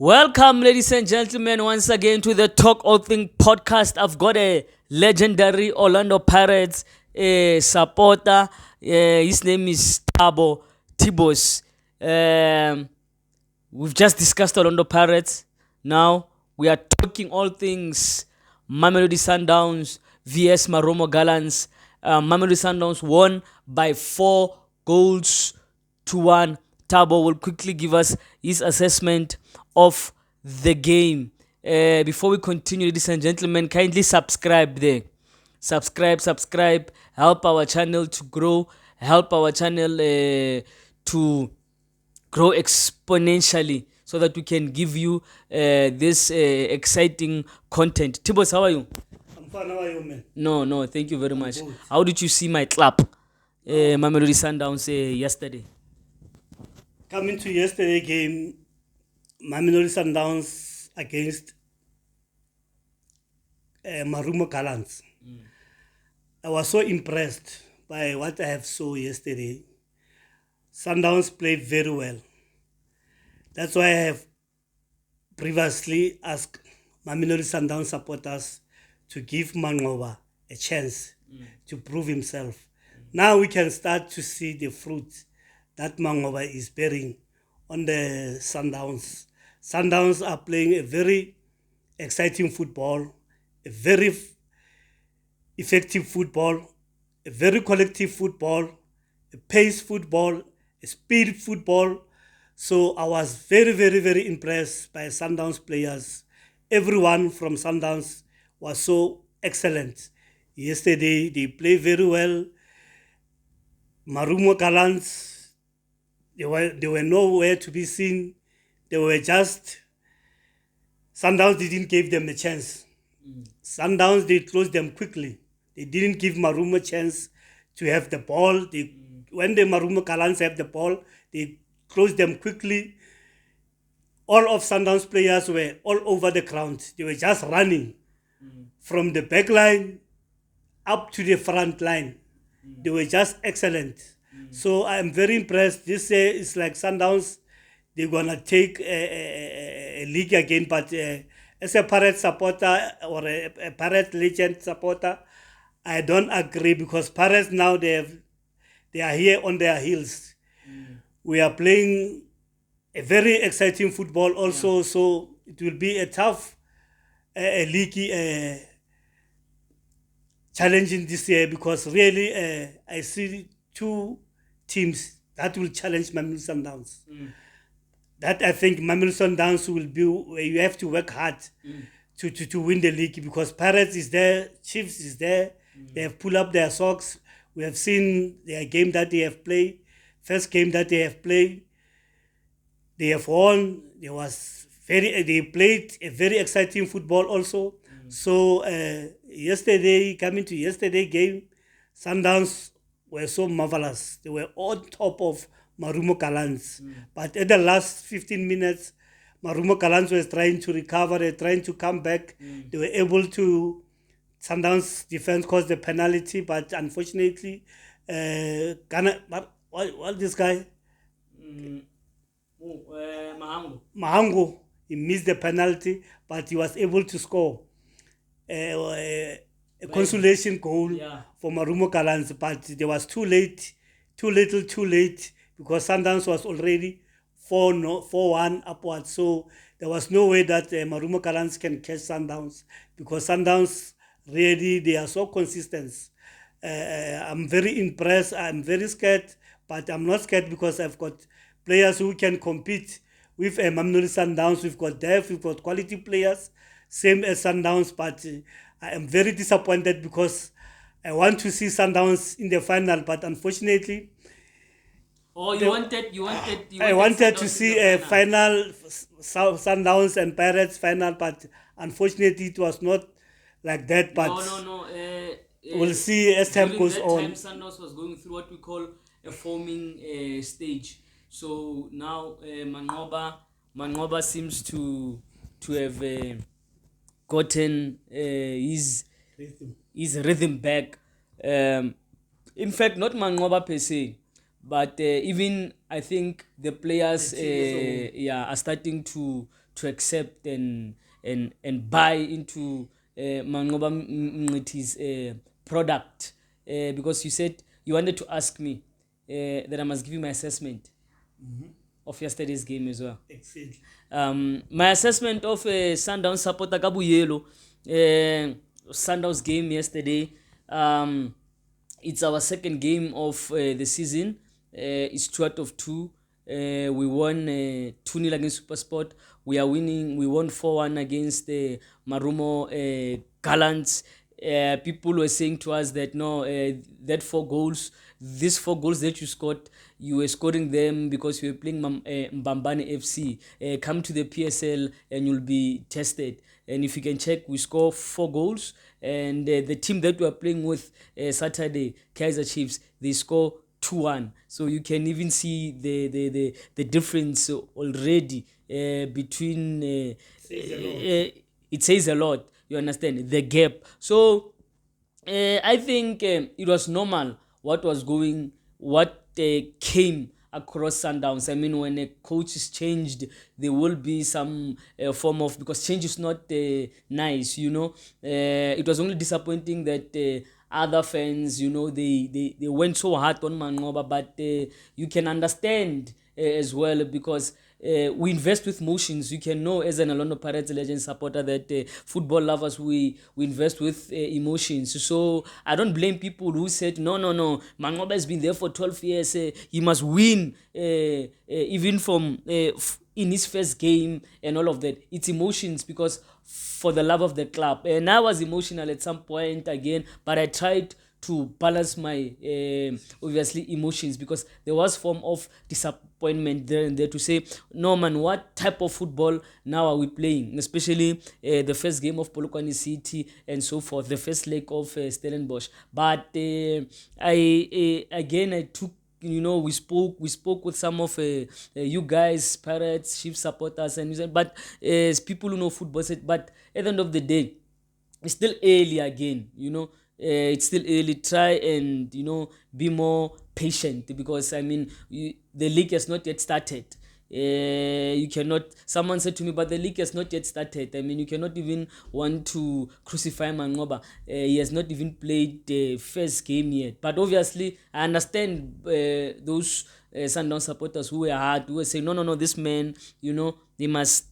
Welcome, ladies and gentlemen, once again to the Talk All Thing podcast. I've got a legendary Orlando Pirates supporter. His name is Tibos. We've just discussed Orlando Pirates. Now we are talking all things Mamelodi Sundowns vs Maromo Gallants. Mamelodi Sundowns won by 4-1. Tabo will quickly give us his assessment of the game. Before we continue, ladies and gentlemen, kindly subscribe there. Subscribe. Help our channel to grow. Help our channel to grow exponentially so that we can give you this exciting content. Tibos, how are you? I'm fine. How are you, man? No, thank you very much. good. How did you see my clap? Mamelodi Sundowns yesterday. Coming to yesterday's game, Mamelodi Sundowns against Maromo Gallants. I was so impressed by what I have saw yesterday. Sundowns played very well. That's why I have previously asked Mamelodi Sundowns supporters to give MANQOBA a chance to prove himself. Now we can start to see the fruit that MANQOBA is bearing on the Sundowns. Sundowns are playing a very exciting football, a very effective football, a very collective football, a pace football, a speed football. So I was very impressed by Sundowns players. Everyone from Sundowns was so excellent. Yesterday they played very well. Maromo Gallants, they were nowhere to be seen. They were just, Sundowns didn't give them a chance. Sundowns, they closed them quickly. They didn't give Maromo a chance to have the ball. When the Maromo Gallants have the ball, they closed them quickly. All of Sundowns players were all over the ground. They were just running from the back line up to the front line. They were just excellent. So I'm very impressed. This is like Sundowns, they're going to take a league again. But as a Pirate supporter or a Pirate legend supporter, I don't agree because Pirates now, they are here on their heels. We are playing a very exciting football also, so it will be a tough league challenging this year because really I see two teams that will challenge Mamelodi Sundowns. That I think Mamelodi Sundowns will be where you have to work hard to win the league because Pirates is there, Chiefs is there. They have pulled up their socks. We have seen their game that they have played. First game that they have played, they have won. They played a very exciting football also. So coming to yesterday game, Sundowns were so marvelous. They were on top of Maromo Gallants. But at the last 15 minutes, Maromo Gallants was trying to recover, trying to come back. They were able to, Sundowns defense caused the penalty, but unfortunately, what this guy? Mahango, he missed the penalty, but he was able to score a consolation goal for Maromo Gallants, but it was too late because Sundowns was already 4-1 upwards. So there was no way that Maromo Gallants can catch Sundowns because Sundowns really, they are so consistent. I'm very impressed. I'm very scared, but I'm not scared because I've got players who can compete with Mamelodi Sundowns. We've got depth, we've got quality players, same as Sundowns, but I am very disappointed because I want to see Sundowns in the final, but unfortunately, I wanted to see a final, Sundowns and Pirates final, but unfortunately it was not like that. But we'll see as time goes on. Sundowns was going through what we call a forming stage. So now MANQOBA seems to have gotten his rhythm back. In fact, not MANQOBA per se, but even I think the players are starting to to accept and buy into MANQOBA Mngqithi's product, because you said you wanted to ask me that I must give you my assessment of yesterday's game as well. Exactly. My assessment of Sundowns supporter Kabu Yellow, Sundowns game yesterday. It's our second game of the season. It's 2 out of 2. We won 2-0 against Supersport. We are winning. We won 4-1 against Marumo Gallants. People were saying to us that no, that 4 goals, these 4 goals that you scored, you were scoring them because you were playing Mbambane FC. Come to the PSL and you'll be tested. And if you can check, we score 4 goals. And the team that we are playing with Saturday, Kaizer Chiefs, they score 2-1. So you can even see the difference already between. It says a lot. You understand the gap. So I think it was normal what came across Sundowns. I mean, when a coach is changed, there will be some form of, because change is not nice, you know. It was only disappointing that other fans, you know, they went so hard on MANQOBA, but you can understand as well, because we invest with motions. You can know as an Orlando Pirates legend supporter that football lovers, we invest with emotions. So I don't blame people who said no, MANQOBA has been there for 12 years, he must win even from in his first game and all of that. It's emotions, because for the love of the club, and I was emotional at some point again, but I tried to balance my obviously emotions, because there was form of disappointment there and there, to say, no man, what type of football now are we playing, especially the first game of Polokwane City and so forth, the first leg of Stellenbosch. But I took, you know, we spoke with some of you guys, Pirates, Chiefs supporters, and you said, but as people who know football said, but at the end of the day, it's still early again, you know. It's still early. Try and, you know, be more patient, because I mean, the league has not yet started. You cannot, someone said to me, but the league has not yet started. I mean, you cannot even want to crucify MANQOBA. He has not even played the first game yet. But obviously I understand those Sundown supporters who were hard, who were saying, no, this man, you know, he must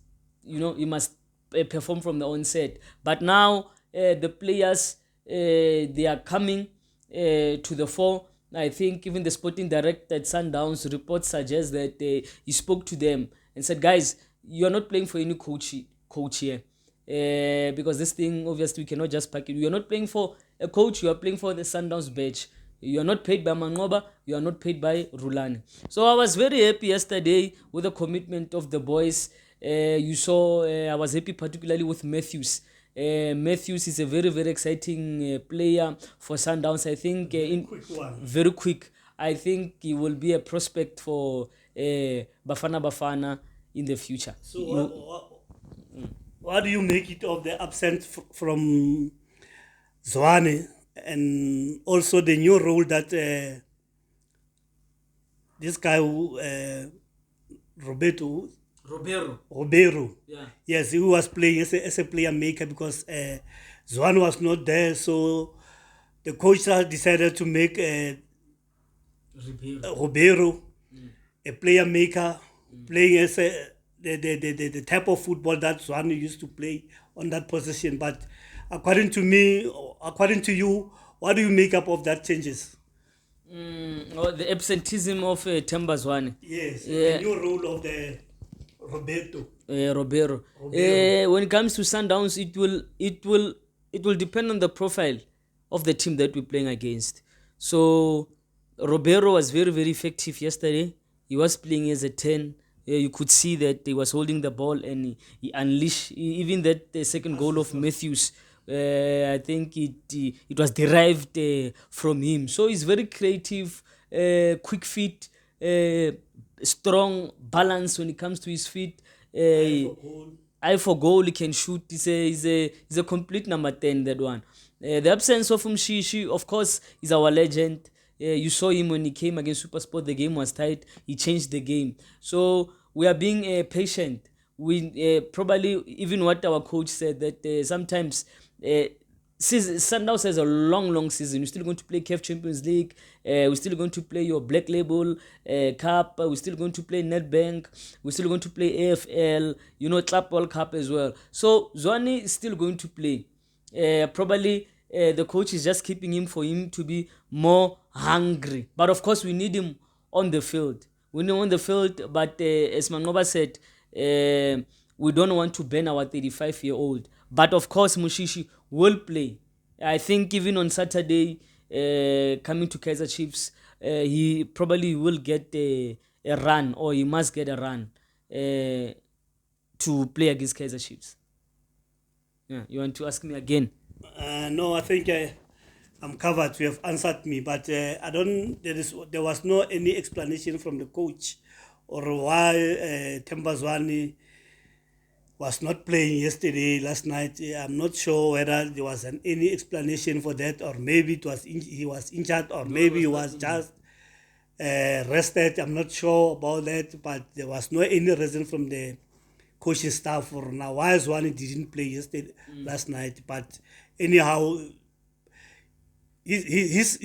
perform from the onset. But now the players, they are coming to the fore. I think even the sporting director at Sundowns report suggests that he spoke to them and said, guys, you are not playing for any coach here. Because this thing, obviously, we cannot just pack it. You are not playing for a coach, you are playing for the Sundowns badge. You are not paid by MANQOBA, you are not paid by Rulani. So I was very happy yesterday with the commitment of the boys. You saw, I was happy particularly with Matthews. Matthews is a very, very exciting player for Sundowns. I think very quick. I think he will be a prospect for Bafana in the future. So what do you make it of the absence from Zwane, and also the new role that this guy Roberto, Yeah. yes, he was playing as a player maker, because Zwane was not there, so the coach decided to make Roberto a player maker, playing as the type of football that Zwane used to play on that position. But according to me, according to you, what do you make up of that changes? The absenteeism of Themba Zwane. Yes, the new role of the Roberto. When it comes to Sundowns, it will depend on the profile of the team that we're playing against. So Roberto was very, very effective yesterday. He was playing as a 10. You could see that he was holding the ball, and he unleashed even that second goal of Matthews. I think it was derived from him. So he's very creative, quick feet, strong balance when it comes to his feet. Eye for goal, he can shoot. He's a complete number 10, that one. The absence of Mshishi, of course, is our legend. You saw him when he came against Supersport. The game was tight. He changed the game. So we are being patient we probably, even what our coach said, that sometimes Sundowns has a long season. We're still going to play CAF Champions League. We're still going to play your Black Label Cup. We're still going to play Nedbank. We're still going to play AFL. Club World Cup as well. So Zwane is still going to play. Probably the coach is just keeping him for him to be more hungry. But of course, we need him on the field. We need him on the field. But as MANQOBA said, we don't want to ban our 35-year-old. But of course, Mushishi will play. I think even on Saturday, coming to Kaizer Chiefs, he probably will get a run, or he must get a run to play against Kaizer Chiefs. Yeah, you want to ask me again? No, I think I'm covered. You have answered me, but I don't. There was no any explanation from the coach or why Themba Zwane was not playing yesterday, last night. I'm not sure whether there was any explanation for that, or maybe he was injured, or maybe he was just rested. I'm not sure about that, but there was no any reason from the coaching staff for now why Zwane didn't play yesterday, last night. But anyhow, his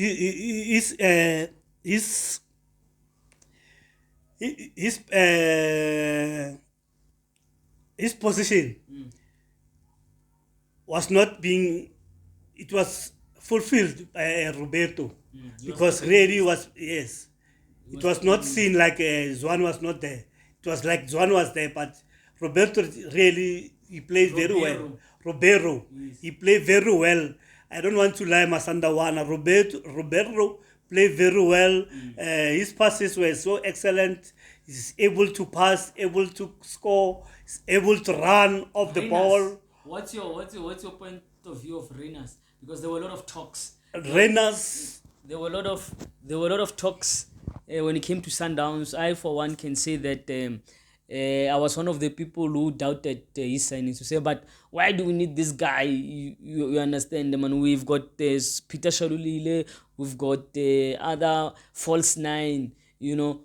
position was not being, it was fulfilled by Roberto, because really was, yes, it was not seen like Zwane was not there. It was like Zwane was there, but Roberto really, he played very well. Roberto, yes. He played very well. I don't want to lie, Masandawana. Roberto played very well. His passes were so excellent. He's able to pass, able to score, he's able to run off the ball. What's your point of view of Reyners? Because there were a lot of talks. Reyners. There were a lot of talks when it came to Sundowns. I, for one, can say that I was one of the people who doubted his signing, to say, but why do we need this guy? You understand, man. We've got Peter Shalulile, we've got other false nine,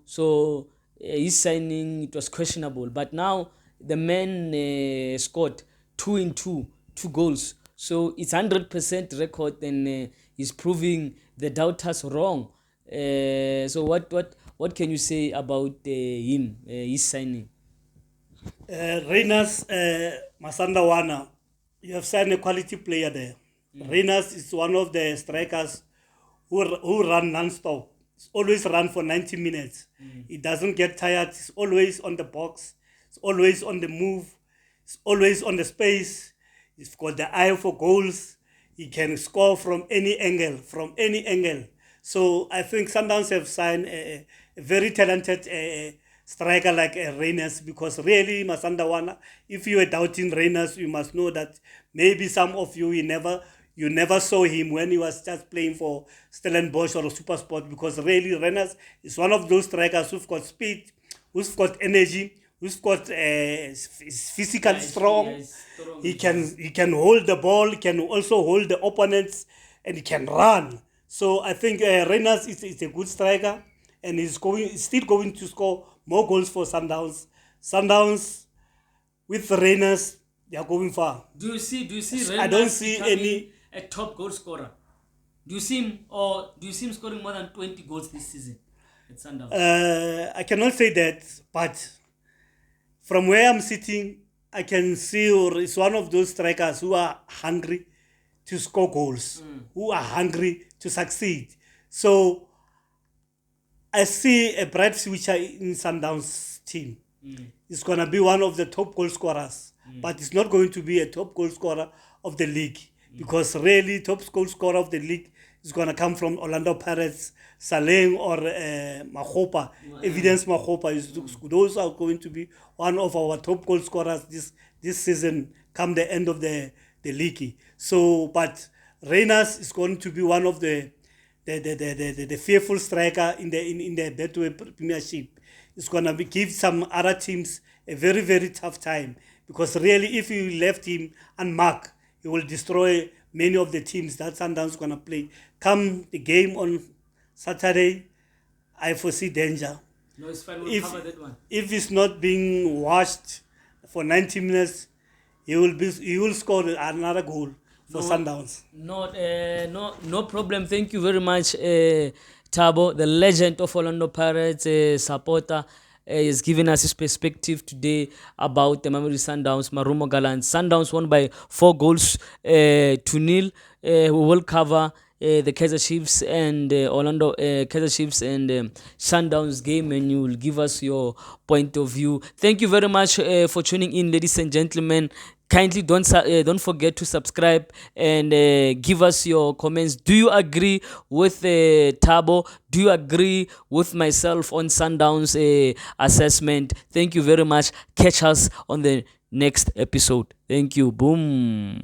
so his signing, it was questionable. But now the man scored 2 goals, so it's 100% record, and he's proving the doubters wrong. So what can you say about him, his signing? Reyners, Masandawana, you have signed a quality player there. Reyners is one of the strikers who run non-stop. He's always run for 90 minutes. He doesn't get tired. He's always on the box. He's always on the move. He's always on the space. He's got the eye for goals. He can score from any angle, So I think Sundowns have signed a very talented striker like Reyners, because really, Masandawana, if you were doubting Reyners, you must know that maybe some of you, you never saw him when he was just playing for Stellenbosch or Supersport, because really Reyners is one of those strikers who've got speed, who's got energy, who's got is physically strong. He can hold the ball, he can also hold the opponents, and he can run. So I think Reyners is a good striker, and he's still going to score more goals for Sundowns. Sundowns with Reyners, they are going far. Do you see Reyners? I don't see any a top goal scorer. Do you see him scoring more than 20 goals this season at Sundowns? I cannot say that, but from where I'm sitting, I can see it's one of those strikers who are hungry to score goals, who are hungry to succeed. So I see a bright future in Sundowns team. He's going to be one of the top goal scorers, but he's not going to be a top goal scorer of the league, because really top goal scorer of the league is going to come from Orlando Pirates, Saleng, or MANQOBA. Evidence MANQOBA. Those are going to be one of our top goal scorers this season come the end of the league. So, but Reyners is going to be one of the fearful striker in the Betway Premiership. It's going to give some other teams a very, very tough time, because really if you left him unmarked, he will destroy many of the teams that Sundowns is going to play. Come the game on Saturday, I foresee danger. No, it's fine. We'll cover that one. If it's not being watched for 90 minutes, he will score another goal for Sundowns. No problem. Thank you very much, Tabo, the legend of Orlando Pirates, supporter. Is giving us his perspective today about the Mamelodi Sundowns, Marumo Gallants. Sundowns won by 4 goals to nil. We will cover the Kaizer Chiefs and Orlando Kaizer Chiefs and Sundowns game, and you will give us your point of view. Thank you very much for tuning in, ladies and gentlemen. Kindly don't forget to subscribe and give us your comments. Do you agree with Tabo? Do you agree with myself on Sundowns assessment? Thank you very much. Catch us on the next episode. Thank you. Boom.